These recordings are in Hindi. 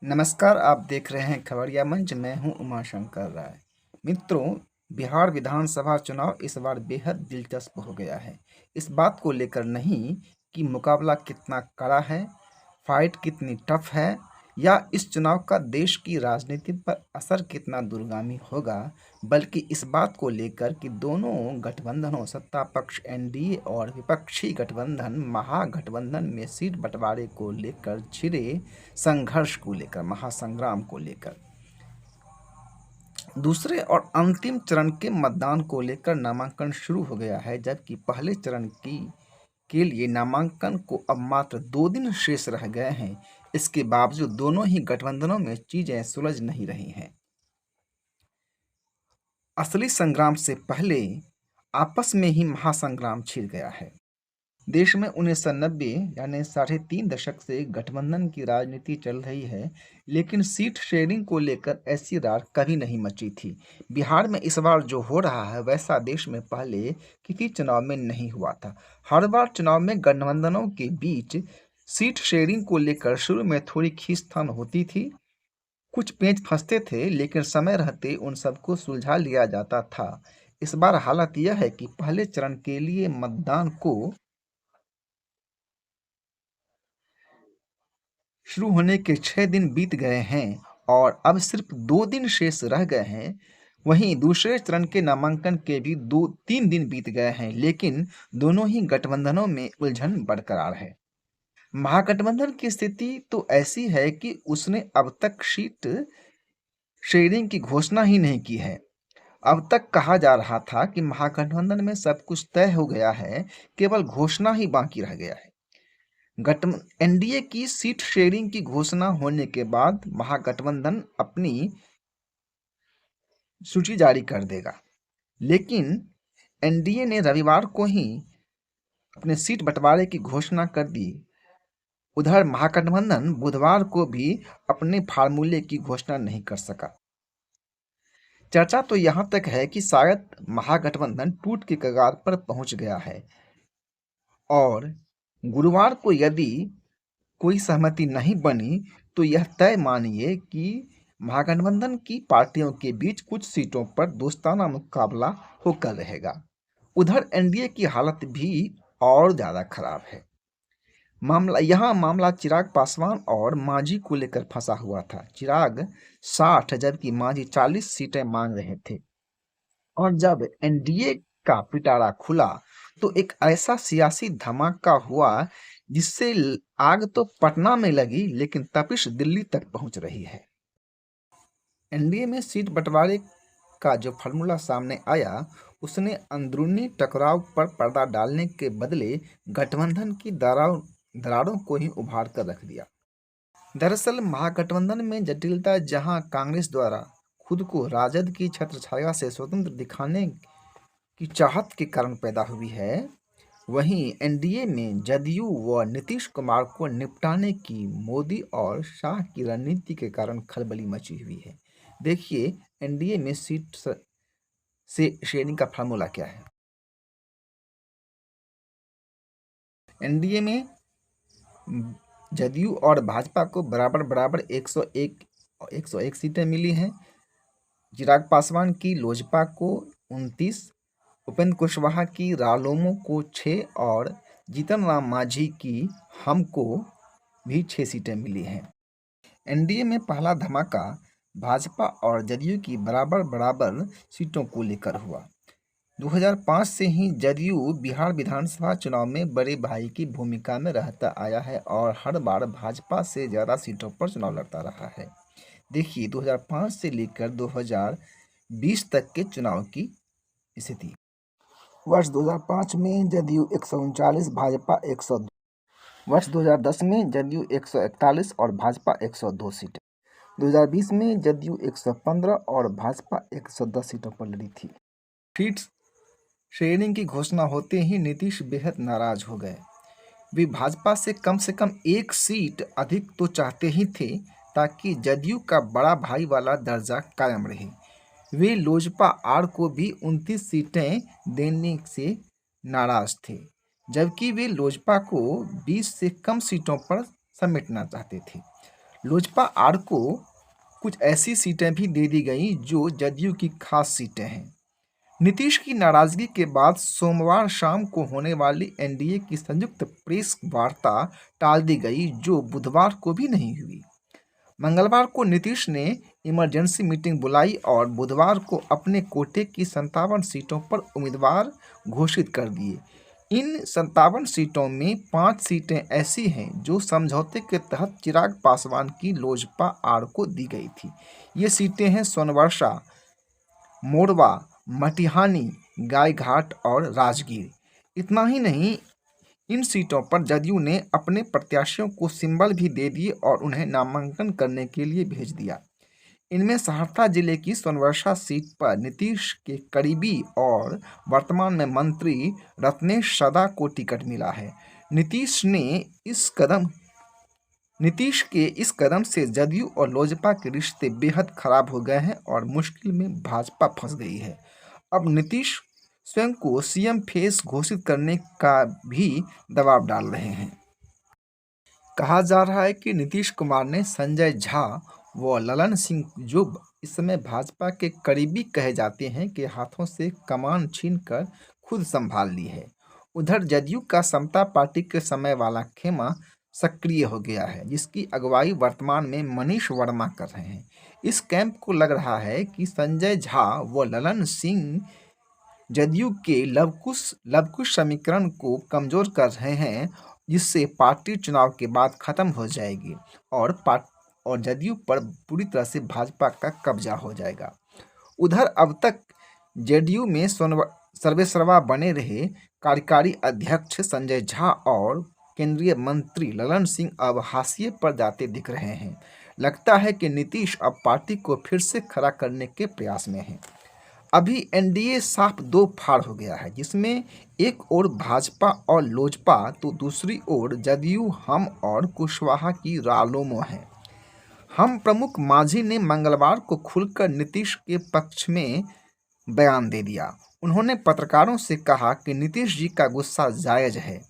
नमस्कार, आप देख रहे हैं खबरिया मंच। मैं हूं उमाशंकर राय। मित्रों, बिहार विधानसभा चुनाव इस बार बेहद दिलचस्प हो गया है। इस बात को लेकर नहीं कि मुकाबला कितना कड़ा है, फाइट कितनी टफ है या इस चुनाव का देश की राजनीति पर असर कितना दूरगामी होगा, बल्कि इस बात को लेकर कि दोनों गठबंधनों सत्ता पक्ष एनडीए और विपक्षी गठबंधन महागठबंधन में सीट बंटवारे को लेकर छिड़े संघर्ष को लेकर, महासंग्राम को लेकर। दूसरे और अंतिम चरण के मतदान को लेकर नामांकन शुरू हो गया है, जबकि पहले चरण की के लिए नामांकन को अब मात्र 2 दिन शेष रह गए हैं। इसके बावजूद दोनों ही गठबंधनों में चीजें सुलझ नहीं रही हैं। असली संग्राम से पहले आपस में ही महासंग्राम छिड़ गया है। देश में 1990 यानी 3.5 दशक से गठबंधन की राजनीति चल रही है, लेकिन सीट शेयरिंग को लेकर ऐसी रार कभी नहीं मची थी। बिहार में इस बार जो हो रहा है वैसा देश में पहले किसी चुनाव में नहीं हुआ था। हर बार चुनाव में गठबंधनों के बीच सीट शेयरिंग को लेकर शुरू में थोड़ी खींचतान होती थी, कुछ पेंच फंसते थे, लेकिन समय रहते उन सबको सुलझा लिया जाता था। इस बार हालत यह है कि पहले चरण के लिए मतदान को शुरू होने के 6 दिन बीत गए हैं और अब सिर्फ 2 दिन शेष रह गए हैं। वहीं दूसरे चरण के नामांकन के भी 2-3 दिन बीत गए हैं, लेकिन दोनों ही गठबंधनों में उलझन बरकरार है। महागठबंधन की स्थिति तो ऐसी है कि उसने अब तक सीट शेयरिंग की घोषणा ही नहीं की है। अब तक कहा जा रहा था कि महागठबंधन में सब कुछ तय हो गया है, केवल घोषणा ही बाकी रह गया है। गठ एनडीए की सीट शेयरिंग की घोषणा होने के बाद महागठबंधन अपनी सूची जारी कर देगा, लेकिन एनडीए ने रविवार को ही अपने सीट बंटवारे की घोषणा कर दी। उधर महागठबंधन बुधवार को भी अपने फार्मूले की घोषणा नहीं कर सका। चर्चा तो यहां तक है कि शायद महागठबंधन टूट के कगार पर पहुंच गया है और गुरुवार को यदि कोई सहमति नहीं बनी तो यह तय मानिए कि महागठबंधन की पार्टियों के बीच कुछ सीटों पर दोस्ताना मुकाबला होकर रहेगा। उधर एनडीए की हालत भी और ज़्यादा खराब है। मामला चिराग पासवान और मांझी को लेकर फंसा हुआ था। चिराग 60 जबकि मांझी 40 सीटें मांग रहे थे और जब एनडीए का पिटारा खुला तो एक ऐसा सियासी धमाका हुआ जिससे आग तो पटना में लगी, लेकिन तपिश दिल्ली तक पहुंच रही है। एनडीए में सीट बंटवारे का जो फार्मूला सामने आया उसने अंदरूनी टकराव पर पर्दा डालने के बदले गठबंधन की दरारों को ही उभार कर रख दिया। दरअसल महागठबंधन में जटिलता जहां कांग्रेस द्वारा खुद को राजद की छत्रछाया से स्वतंत्र दिखाने की चाहत के कारण पैदा हुई है, वहीं एनडीए में जदयू व नीतीश कुमार को निपटाने की मोदी और शाह की रणनीति के कारण खलबली मची हुई है। देखिए एनडीए में सीट से शेयरिंग का फार्मूला क्या है। एनडीए में जदयू और भाजपा को बराबर बराबर 101 सीटें मिली हैं। चिराग पासवान की लोजपा को 29, उपेंद्र कुशवाहा की रालोमो को 6 और जीतन राम मांझी की हम को भी 6 सीटें मिली हैं। एनडीए में पहला धमाका भाजपा और जदयू की बराबर बराबर सीटों को लेकर हुआ। 2005 से ही जदयू बिहार विधानसभा चुनाव में बड़े भाई की भूमिका में रहता आया है और हर बार भाजपा से ज़्यादा सीटों पर चुनाव लड़ता रहा है। देखिए 2005 से लेकर 2020 तक के चुनाव की स्थिति। वर्ष 2005 में जदयू 139, भाजपा 102। वर्ष 2010 में जदयू 141 और भाजपा 102 सीटें। 2020 में जदयू 115 और भाजपा 110 सीटों पर लड़ी थी। सीट शेयरिंग की घोषणा होते ही नीतीश बेहद नाराज हो गए। वे भाजपा से कम एक सीट अधिक तो चाहते ही थे ताकि जदयू का बड़ा भाई वाला दर्जा कायम रहे। वे लोजपा आर को भी 29 सीटें देने से नाराज थे, जबकि वे लोजपा को 20 से कम सीटों पर समेटना चाहते थे। लोजपा आर को कुछ ऐसी सीटें भी दे दी गई जो जदयू की खास सीटें हैं। नीतीश की नाराजगी के बाद सोमवार शाम को होने वाली एनडीए की संयुक्त प्रेस वार्ता टाल दी गई, जो बुधवार को भी नहीं हुई। मंगलवार को नीतीश ने इमरजेंसी मीटिंग बुलाई और बुधवार को अपने कोटे की 57 सीटों पर उम्मीदवार घोषित कर दिए। इन 57 सीटों में 5 सीटें ऐसी हैं जो समझौते के तहत चिराग पासवान की लोजपा आर को दी गई थी। ये सीटें हैं सोनवर्षा, मोरवा, मटिहानी, गायघाट और राजगीर। इतना ही नहीं, इन सीटों पर जदयू ने अपने प्रत्याशियों को सिंबल भी दे दिए और उन्हें नामांकन करने के लिए भेज दिया। इनमें सहरसा जिले की सोनवर्षा सीट पर नीतीश के करीबी और वर्तमान में मंत्री रत्नेश सदा को टिकट मिला है। नीतीश के इस कदम से जदयू और लोजपा के रिश्ते बेहद खराब हो गए हैं और मुश्किल में भाजपा फंस गई है। अब नीतीश स्वयं को सीएम फेस घोषित करने का भी दबाव डाल रहे हैं। कहा जा रहा है कि नीतीश कुमार ने संजय झा व ललन सिंह, जो इस समय भाजपा के करीबी कहे जाते हैं, के हाथों से कमान छीनकर खुद संभाल ली है। उधर जदयू का समता पार्टी के समय वाला खेमा सक्रिय हो गया है, जिसकी अगुवाई वर्तमान में मनीष वर्मा कर रहे हैं। इस कैंप को लग रहा है कि संजय झा व ललन सिंह जदयू के लवकुश समीकरण को कमजोर कर रहे हैं, जिससे पार्टी चुनाव के बाद खत्म हो जाएगी और जदयू पर पूरी तरह से भाजपा का कब्जा हो जाएगा। उधर अब तक जेडीयू में सर्वेसर्वा बने रहे कार्यकारी अध्यक्ष संजय झा और केंद्रीय मंत्री ललन सिंह अब हाशिए पर जाते दिख रहे हैं। लगता है कि नीतीश अब पार्टी को फिर से खड़ा करने के प्रयास में है। अभी एनडीए साफ दो फाड़ हो गया है, जिसमें एक ओर भाजपा और लोजपा तो दूसरी ओर जदयू, हम और कुशवाहा की रालोमो है। हम प्रमुख मांझी ने मंगलवार को खुलकर नीतीश के पक्ष में बयान दे दिया। उन्होंने पत्रकारों से कहा कि नीतीश जी का गुस्सा जायज है।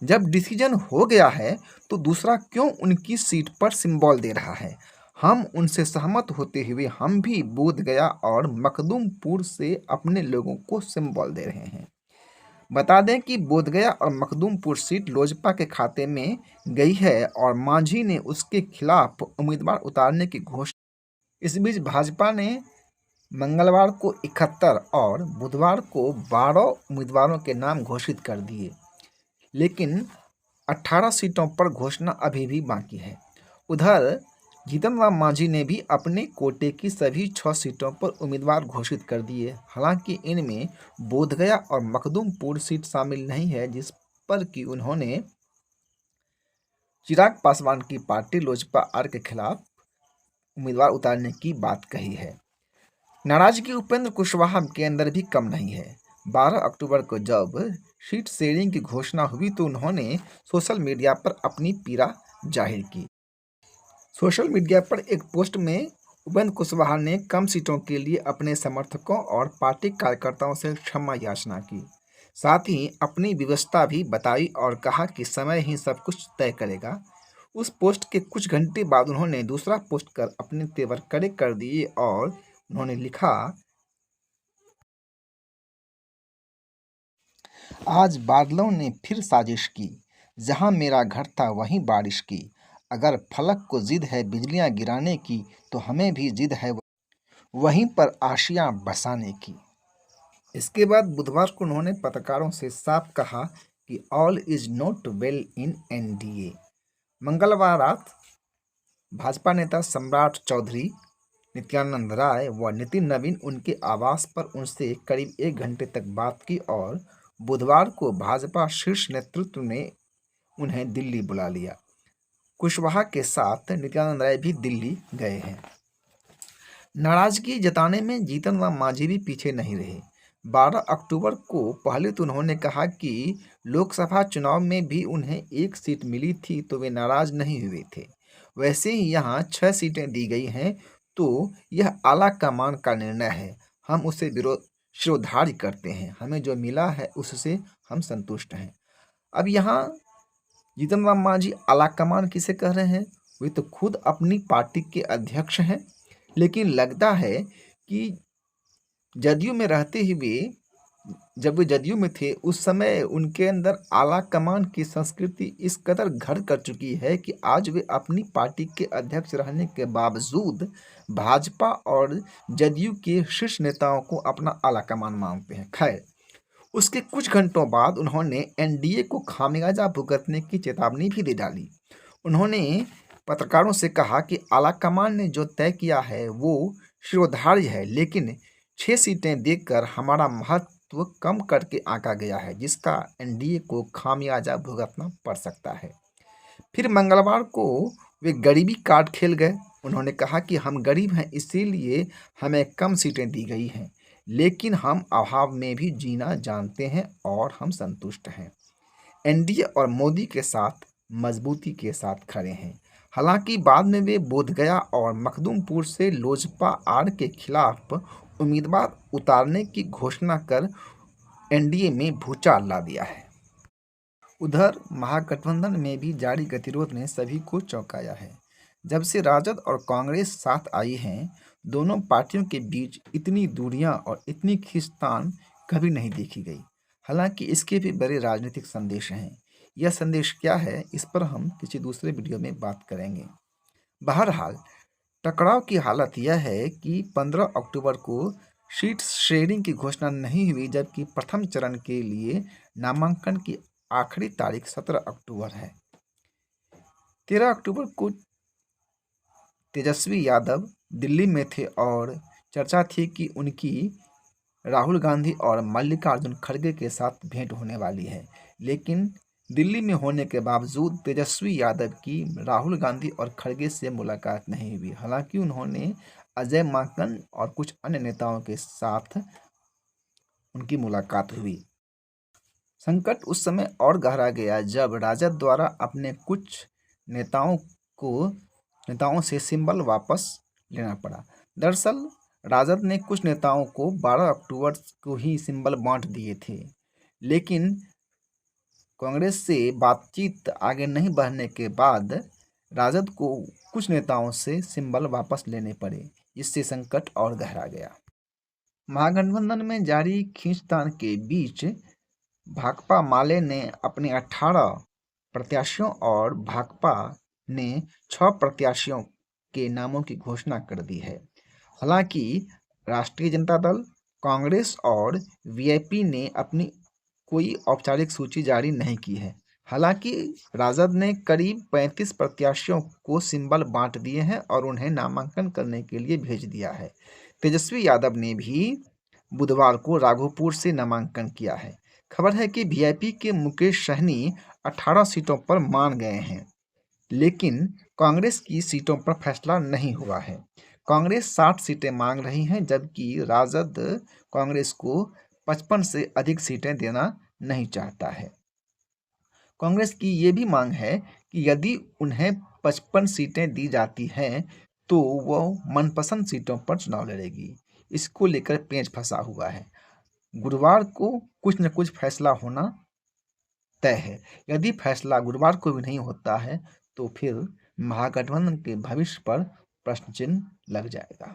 जब डिसीजन हो गया है तो दूसरा क्यों उनकी सीट पर सिंबल दे रहा है। हम उनसे सहमत होते हुए हम भी बोधगया और मखदूमपुर से अपने लोगों को सिंबल दे रहे हैं। बता दें कि बोधगया और मखदूमपुर सीट लोजपा के खाते में गई है और मांझी ने उसके खिलाफ उम्मीदवार उतारने की घोषणा। इस बीच भाजपा ने मंगलवार को 71 और बुधवार को 12 उम्मीदवारों के नाम घोषित कर दिए, लेकिन 18 सीटों पर घोषणा अभी भी बाकी है। उधर जीतन राम मांझी ने भी अपने कोटे की सभी 6 सीटों पर उम्मीदवार घोषित कर दिए। हालांकि इनमें बोधगया और मखदूमपुर सीट शामिल नहीं है, जिस पर कि उन्होंने चिराग पासवान की पार्टी लोजपा आर के खिलाफ उम्मीदवार उतारने की बात कही है। नाराजगी उपेंद्र कुशवाहा के अंदर भी कम नहीं है। 12 अक्टूबर को जब सीट शेयरिंग की घोषणा हुई तो उन्होंने सोशल मीडिया पर अपनी पीड़ा जाहिर की। सोशल मीडिया पर एक पोस्ट में उपेंद्र कुशवाहा ने कम सीटों के लिए अपने समर्थकों और पार्टी कार्यकर्ताओं से क्षमा याचना की। साथ ही अपनी विवशता भी बताई और कहा कि समय ही सब कुछ तय करेगा। उस पोस्ट के कुछ घंटे बाद उन्होंने दूसरा पोस्ट कर अपने तेवर कड़े कर दिए और उन्होंने लिखा, आज बादलों ने फिर साजिश की, जहां मेरा घर था वहीं बारिश की। अगर फलक को जिद है बिजलियां गिराने की, तो हमें भी जिद है वहीं पर आशियां बरसाने की। इसके बाद बुधवार को उन्होंने पत्रकारों से साफ कहा कि all is not well in NDA. मंगलवार रात भाजपा नेता सम्राट चौधरी, नित्यानंद राय व नितिन नवीन उनके आवास पर उनसे करीब 1 घंटे तक बात की और बुधवार को भाजपा शीर्ष नेतृत्व ने उन्हें दिल्ली बुला लिया। कुशवाहा के साथ नित्यानंद राय भी दिल्ली गए हैं। नाराजगी जताने में जीतन राम मांझी भी पीछे नहीं रहे। 12 अक्टूबर को पहले तो उन्होंने कहा कि लोकसभा चुनाव में भी उन्हें 1 सीट मिली थी तो वे नाराज नहीं हुए थे। वैसे ही यहाँ 6 सीटें दी गई हैं तो यह आला कमान का निर्णय है। हम उसे शिरोधार्य करते हैं। हमें जो मिला है उससे हम संतुष्ट हैं। अब यहाँ जीतन राम मांझी आला कमान किसे कह रहे हैं वे तो खुद अपनी पार्टी के अध्यक्ष हैं, लेकिन लगता है कि जदयू में रहते हुए, जब वे जदयू में थे उस समय उनके अंदर आला कमान की संस्कृति इस कदर घर कर चुकी है कि आज वे अपनी पार्टी के अध्यक्ष रहने के बावजूद भाजपा और जदयू के शीर्ष नेताओं को अपना आला कमान मानते हैं। खैर, उसके कुछ घंटों बाद उन्होंने एनडीए को खामियाजा भुगतने की चेतावनी भी दे डाली। उन्होंने पत्रकारों से कहा कि आलाकमान ने जो तय किया है वो शिरोधार्य है, लेकिन 6 सीटें देकर हमारा महत्व कम करके आंका गया है, जिसका एनडीए को खामियाजा भुगतना पड़ सकता है। फिर मंगलवार को वे गरीबी कार्ड खेल गए। उन्होंने कहा कि हम गरीब हैं, इसीलिए हमें कम सीटें दी गई हैं, लेकिन हम अभाव में भी जीना जानते हैं और हम संतुष्ट हैं। एनडीए और मोदी के साथ मजबूती के साथ खड़े हैं। हालांकि बाद में वे बोधगया और मखदूमपुर से लोजपा आर के खिलाफ उम्मीदवार उतारने की घोषणा कर एनडीए में भूचाल ला दिया है। उधर महागठबंधन में भी जारी गतिरोध ने सभी को चौंकाया है। जब से राजद और कांग्रेस साथ आई हैं, दोनों पार्टियों के बीच इतनी दूरियां और इतनी खींचतान कभी नहीं देखी गई। हालांकि इसके भी बड़े राजनीतिक संदेश हैं। यह संदेश क्या है, इस पर हम किसी दूसरे वीडियो में बात करेंगे। बहरहाल, टकराव की हालत यह है कि 15 अक्टूबर को सीट शेयरिंग की घोषणा नहीं हुई, जबकि प्रथम चरण के लिए नामांकन की आखिरी तारीख 17 अक्टूबर है। 13 अक्टूबर को तेजस्वी यादव दिल्ली में थे और चर्चा थी कि उनकी राहुल गांधी और मल्लिकार्जुन खड़गे के साथ भेंट होने वाली है, लेकिन दिल्ली में होने के बावजूद तेजस्वी यादव की राहुल गांधी और खड़गे से मुलाकात नहीं हुई। हालांकि उन्होंने अजय माकन और कुछ अन्य नेताओं के साथ उनकी मुलाकात हुई। संकट उस समय और गहरा गया जब राजद द्वारा अपने कुछ नेताओं से सिंबल वापस लेना पड़ा। दरअसल राजद ने कुछ नेताओं को 12 अक्टूबर को ही सिंबल बांट दिए थे, लेकिन कांग्रेस से बातचीत आगे नहीं बढ़ने के बाद राजद को कुछ नेताओं से सिंबल वापस लेने पड़े, जिससे संकट और गहरा गया। महागठबंधन में जारी खींचतान के बीच भाकपा माले ने अपने 18 प्रत्याशियों और भाकपा ने 6 प्रत्याशियों के नामों की घोषणा कर दी है। हालांकि राष्ट्रीय जनता दल, कांग्रेस और वीआईपी ने अपनी कोई औपचारिक सूची जारी नहीं की है। हालांकि राजद ने करीब 35 प्रत्याशियों को सिंबल बांट दिए हैं और उन्हें नामांकन करने के लिए भेज दिया है। तेजस्वी यादव ने भी बुधवार को राघोपुर से नामांकन किया है। खबर है कि वीआईपी के मुकेश सहनी 18 सीटों पर मान गए हैं, लेकिन कांग्रेस की सीटों पर फैसला नहीं हुआ है। कांग्रेस 60 सीटें मांग रही है, जबकि राजद कांग्रेस को 55 से अधिक सीटें देना नहीं चाहता है। कांग्रेस की ये भी मांग है कि यदि उन्हें 55 सीटें दी जाती हैं तो वह मनपसंद सीटों पर चुनाव लड़ेगी। इसको लेकर पेंच फंसा हुआ है। गुरुवार को कुछ न कुछ फैसला होना तय है। यदि फैसला गुरुवार को भी नहीं होता है तो फिर महागठबंधन के भविष्य पर प्रश्न चिन्ह लग जाएगा।